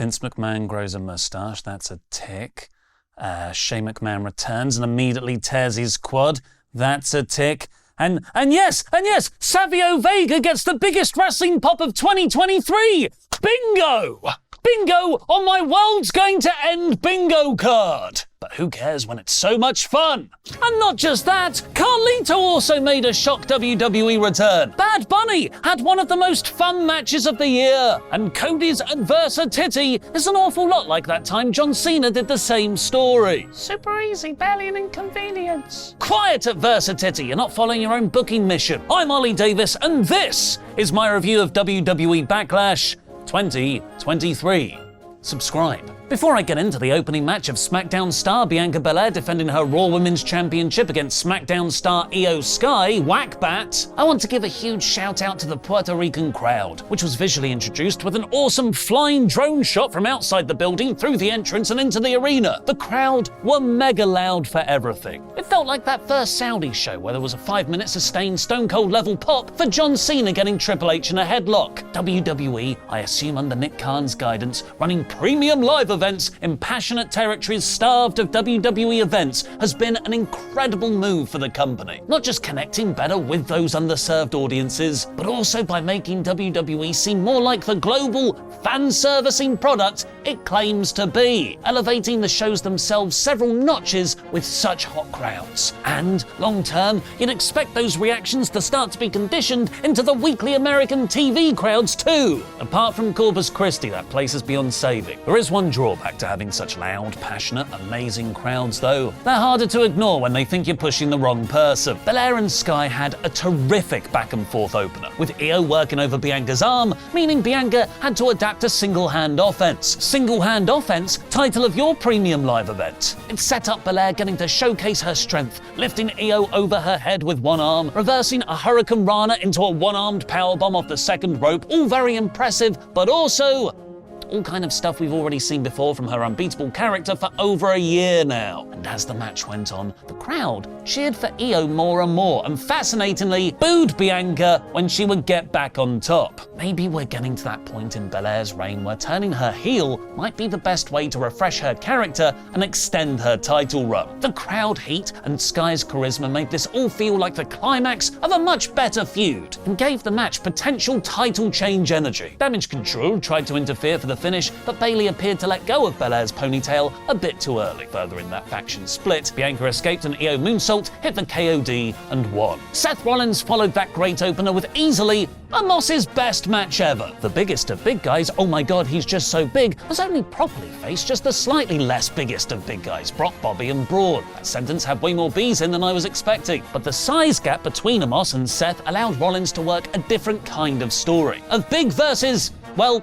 Vince McMahon grows a mustache, that's a tick. Shane McMahon returns and immediately tears his quad, that's a tick. And yes, Savio Vega gets the biggest wrestling pop of 2023! Bingo! Bingo on my world's going to end bingo card! But who cares when it's so much fun? And not just that, Carlito also made a shock WWE return. Bad Bunny had one of the most fun matches of the year. And Cody's adversity is an awful lot like that time John Cena did the same story. Super easy, barely an inconvenience. Quiet adversity, you're not following your own booking mission. I'm Ollie Davis, and this is my review of WWE Backlash 2023. Subscribe. Before I get into the opening match of SmackDown star Bianca Belair defending her Raw Women's Championship against SmackDown star IYO Sky, Whackbat, I want to give a huge shout out to the Puerto Rican crowd, which was visually introduced with an awesome flying drone shot from outside the building through the entrance and into the arena. The crowd were mega loud for everything. It felt like that first Saudi show where there was a 5-minute sustained Stone Cold level pop for John Cena getting Triple H in a headlock. WWE, I assume under Nick Khan's guidance, running premium live events in passionate territories starved of WWE events has been an incredible move for the company. Not just connecting better with those underserved audiences, but also by making WWE seem more like the global fan-servicing product it claims to be, elevating the shows themselves several notches with such hot crowds. And long-term, you'd expect those reactions to start to be conditioned into the weekly American TV crowds too. Apart from Corpus Christi, that place is beyond saving. There is one drawback to having such loud, passionate, amazing crowds though. They're harder to ignore when they think you're pushing the wrong person. Belair and Sky had a terrific back and forth opener, with IYO working over Bianca's arm, meaning Bianca had to adapt a single-hand offense. Single-hand offense, title of your premium live event. It set up Belair getting to showcase her strength, lifting IYO over her head with one arm, reversing a Hurricane Rana into a one-armed powerbomb off the second rope, all very impressive, but also all kind of stuff we've already seen before from her unbeatable character for over a year now. And as the match went on, the crowd cheered for IYO more and more, and fascinatingly, booed Bianca when she would get back on top. Maybe we're getting to that point in Belair's reign where turning her heel might be the best way to refresh her character and extend her title run. The crowd heat and Sky's charisma made this all feel like the climax of a much better feud, and gave the match potential title change energy. Damage Control tried to interfere for the finish, but Bayley appeared to let go of Belair's ponytail a bit too early. Further in that faction split, Bianca escaped an IYO moonsault, hit the KOD, and won. Seth Rollins followed that great opener with easily Omos' best match ever. The biggest of big guys, oh my god, he's just so big, has only properly faced just the slightly less biggest of big guys, Brock, Bobby, and Braun. That sentence had way more B's in than I was expecting. But the size gap between Omos and Seth allowed Rollins to work a different kind of story. Of big versus, well,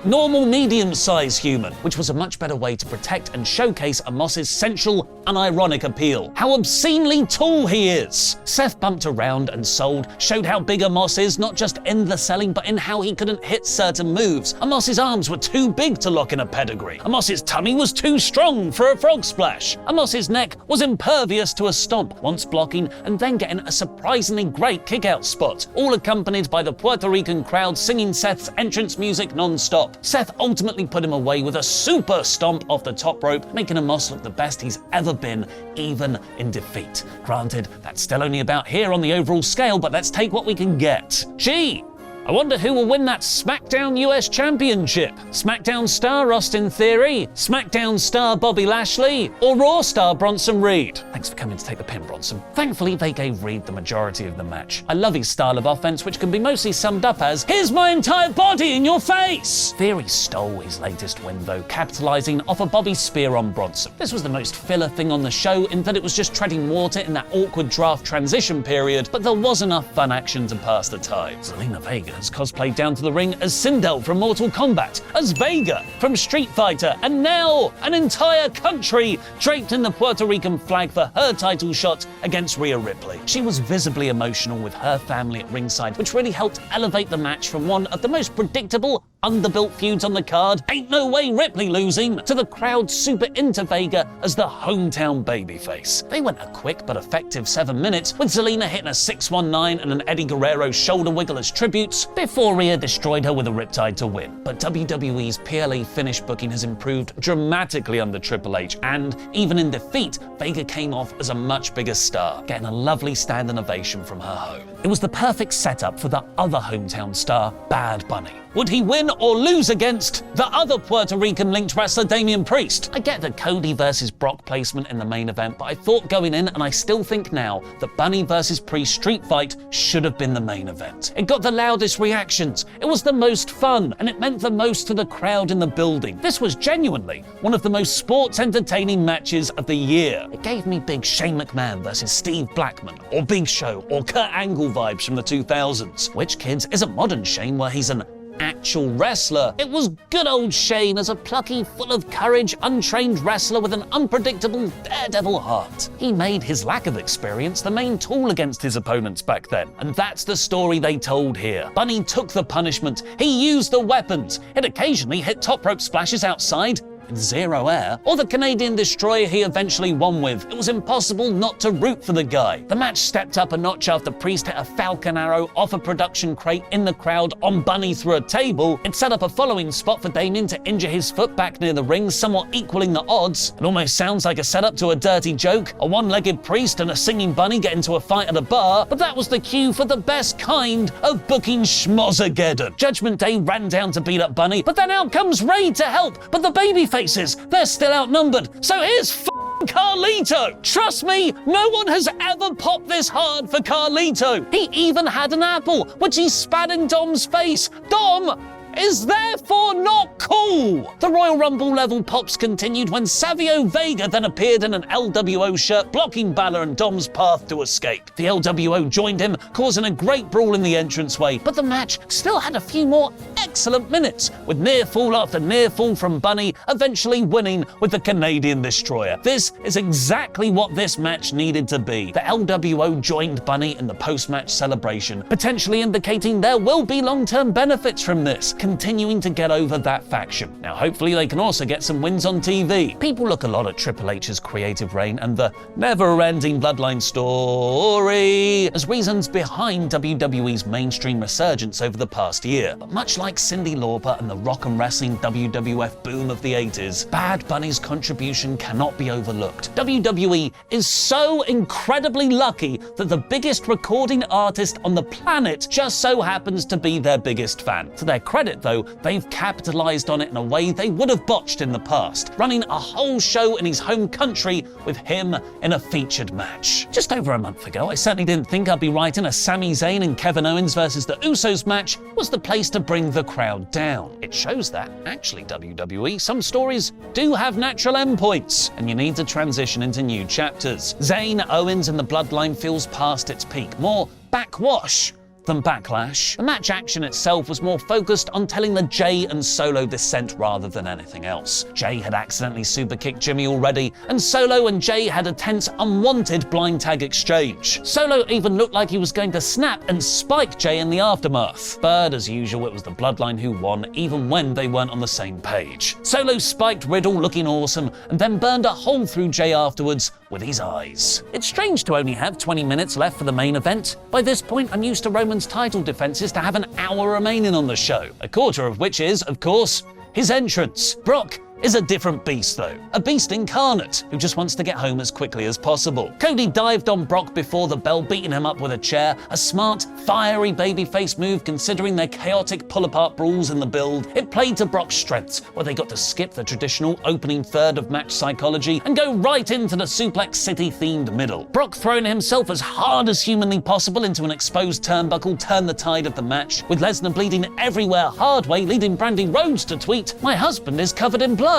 normal medium-sized human, which was a much better way to protect and showcase Omos' sensual, unironic appeal. How obscenely tall he is! Seth bumped around and sold, showed how big Omos is, not just in the selling, but in how he couldn't hit certain moves. Omos' arms were too big to lock in a pedigree. Omos' tummy was too strong for a frog splash. Omos' neck was impervious to a stomp, once blocking and then getting a surprisingly great kick-out spot, all accompanied by the Puerto Rican crowd singing Seth's entrance music non-stop. Seth ultimately put him away with a super stomp off the top rope, making Omos look the best he's ever been, even in defeat. Granted, that's still only about here on the overall scale, but let's take what we can get. Gee! I wonder who will win that SmackDown US Championship. SmackDown star Austin Theory, SmackDown star Bobby Lashley, or Raw star Bronson Reed? Thanks for coming to take the pin, Bronson. Thankfully, they gave Reed the majority of the match. I love his style of offense, which can be mostly summed up as, here's my entire body in your face! Theory stole his latest win though, capitalizing off a Bobby spear on Bronson. This was the most filler thing on the show in that it was just treading water in that awkward draft transition period, but there was enough fun action to pass the time. Zelina Vega has cosplayed down to the ring as Sindel from Mortal Kombat, as Vega from Street Fighter, and now an entire country draped in the Puerto Rican flag for her title shot against Rhea Ripley. She was visibly emotional with her family at ringside, which really helped elevate the match from one of the most predictable underbuilt feuds on the card, ain't no way Ripley losing, to the crowd super into Vega as the hometown babyface. They went a quick but effective 7 minutes, with Zelina hitting a 619 and an Eddie Guerrero shoulder wiggle as tributes, before Rhea destroyed her with a riptide to win. But WWE's PLE finish booking has improved dramatically under Triple H, and even in defeat, Vega came off as a much bigger star, getting a lovely standing ovation from her home. It was the perfect setup for the other hometown star, Bad Bunny. Would he win or lose against the other Puerto Rican-linked wrestler Damien Priest? I get the Cody versus Brock placement in the main event, but I thought going in, and I still think now, that Bunny versus Priest street fight should have been the main event. It got the loudest reactions, it was the most fun, and it meant the most to the crowd in the building. This was genuinely one of the most sports entertaining matches of the year. It gave me big Shane McMahon versus Steve Blackman, or Big Show, or Kurt Angle vibes from the 2000s. Which, kids, is a modern Shane where he's an actual wrestler. It was good old Shane as a plucky, full of courage, untrained wrestler with an unpredictable, daredevil heart. He made his lack of experience the main tool against his opponents back then, and that's the story they told here. Bunny took the punishment, he used the weapons, it occasionally hit top rope splashes outside, zero air, or the Canadian destroyer he eventually won with. It was impossible not to root for the guy. The match stepped up a notch after Priest hit a Falcon Arrow off a production crate in the crowd on Bunny through a table. It set up a following spot for Damien to injure his foot back near the ring, somewhat equaling the odds. It almost sounds like a setup to a dirty joke, a one-legged Priest and a singing Bunny get into a fight at a bar, but that was the cue for the best kind of booking schmozageddon. Judgment Day ran down to beat up Bunny, but then out comes Raid to help, but the babyface they're still outnumbered, so here's Carlito. Trust me, no one has ever popped this hard for Carlito. He even had an apple, which he spat in Dom's face. Dom is therefore not cool. The Royal Rumble level pops continued when Savio Vega then appeared in an LWO shirt, blocking Balor and Dom's path to escape. The LWO joined him, causing a great brawl in the entranceway, but the match still had a few more excellent minutes, with near fall after near fall from Bunny, eventually winning with the Canadian Destroyer. This is exactly what this match needed to be. The LWO joined Bunny in the post-match celebration, potentially indicating there will be long-term benefits from this, continuing to get over that faction. Now, hopefully they can also get some wins on TV. People look a lot at Triple H's creative reign and the never-ending bloodline story as reasons behind WWE's mainstream resurgence over the past year. But much like Cyndi Lauper and the rock and wrestling WWF boom of the 80s, Bad Bunny's contribution cannot be overlooked. WWE is so incredibly lucky that the biggest recording artist on the planet just so happens to be their biggest fan. To their credit, though, they've capitalized on it in a way they would have botched in the past, running a whole show in his home country with him in a featured match. Just over a month ago, I certainly didn't think I'd be writing a Sami Zayn and Kevin Owens versus the Usos match was the place to bring the crowd down. It shows that, actually, WWE, some stories do have natural endpoints, and you need to transition into new chapters. Zayn, Owens, and the Bloodline feels past its peak, more backwash than Backlash. The match action itself was more focused on telling the Jay and Solo descent rather than anything else. Jay had accidentally superkicked Jimmy already, and Solo and Jay had a tense, unwanted blind tag exchange. Solo even looked like he was going to snap and spike Jay in the aftermath. But as usual, it was the Bloodline who won, even when they weren't on the same page. Solo spiked Riddle looking awesome, and then burned a hole through Jay afterwards with his eyes. It's strange to only have 20 minutes left for the main event. By this point, I'm used to Roman's title defenses to have an hour remaining on the show, a quarter of which is, of course, his entrance. Brock is a different beast, though. A beast incarnate who just wants to get home as quickly as possible. Cody dived on Brock before the bell, beating him up with a chair, a smart, fiery babyface move considering their chaotic pull-apart brawls in the build. It played to Brock's strengths, where they got to skip the traditional opening third of match psychology and go right into the Suplex City-themed middle. Brock throwing himself as hard as humanly possible into an exposed turnbuckle turned the tide of the match, with Lesnar bleeding everywhere hard way, leading Cody Rhodes to tweet, "My husband is covered in blood.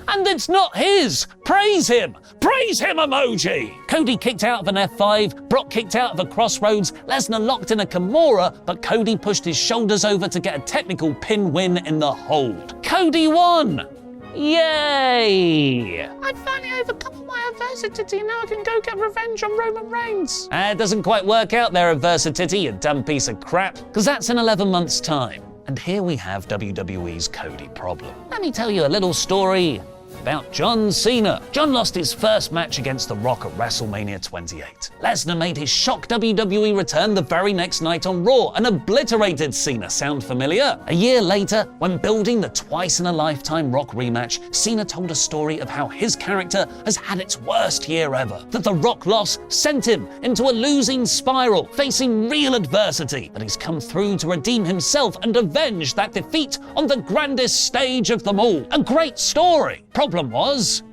And it's not his! Praise him! Praise him emoji!" Cody kicked out of an F5, Brock kicked out of a crossroads, Lesnar locked in a Kimura, but Cody pushed his shoulders over to get a technical pin win in the hold. Cody won! Yay! I finally overcome my adversity, now I can go get revenge on Roman Reigns. It doesn't quite work out there, adversity, you dumb piece of crap, because that's in 11 months' time. And here we have WWE's Cody problem. Let me tell you a little story about John Cena. John lost his first match against The Rock at WrestleMania 28. Lesnar made his shock WWE return the very next night on Raw and obliterated Cena. Sound familiar? A year later, when building the twice-in-a-lifetime Rock rematch, Cena told a story of how his character has had its worst year ever, that the Rock loss sent him into a losing spiral, facing real adversity, but he's come through to redeem himself and avenge that defeat on the grandest stage of them all. A great story. Problem was,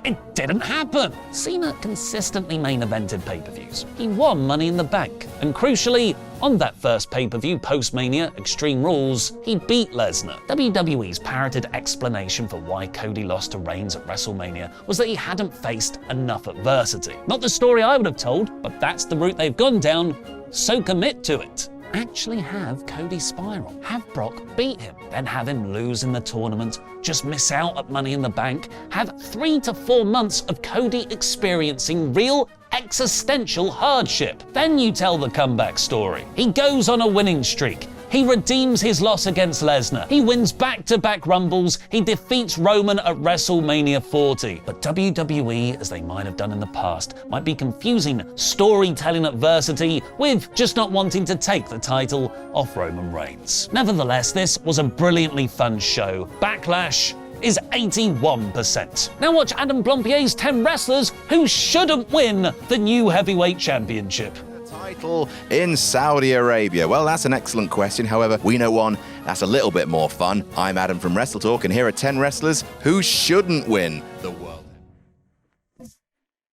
it didn't happen. Cena consistently main evented pay-per-views. He won Money in the Bank, and crucially, on that first pay-per-view post-Mania, Extreme Rules, he beat Lesnar. WWE's parroted explanation for why Cody lost to Reigns at WrestleMania was that he hadn't faced enough adversity. Not the story I would have told, but that's the route they've gone down, so commit to it. Actually have Cody spiral. Have Brock beat him, then have him lose in the tournament, just miss out at Money in the Bank, have 3 to 4 months of Cody experiencing real existential hardship. Then you tell the comeback story. He goes on a winning streak. He redeems his loss against Lesnar. He wins back-to-back Rumbles. He defeats Roman at WrestleMania 40. But WWE, as they might have done in the past, might be confusing storytelling adversity with just not wanting to take the title off Roman Reigns. Nevertheless, this was a brilliantly fun show. Backlash is 81%. Now watch Adam Blompier's 10 wrestlers who shouldn't win the new heavyweight championship. Title in Saudi Arabia? Well, that's an excellent question. However, we know one that's a little bit more fun. I'm Adam from WrestleTalk, and here are 10 wrestlers who shouldn't win the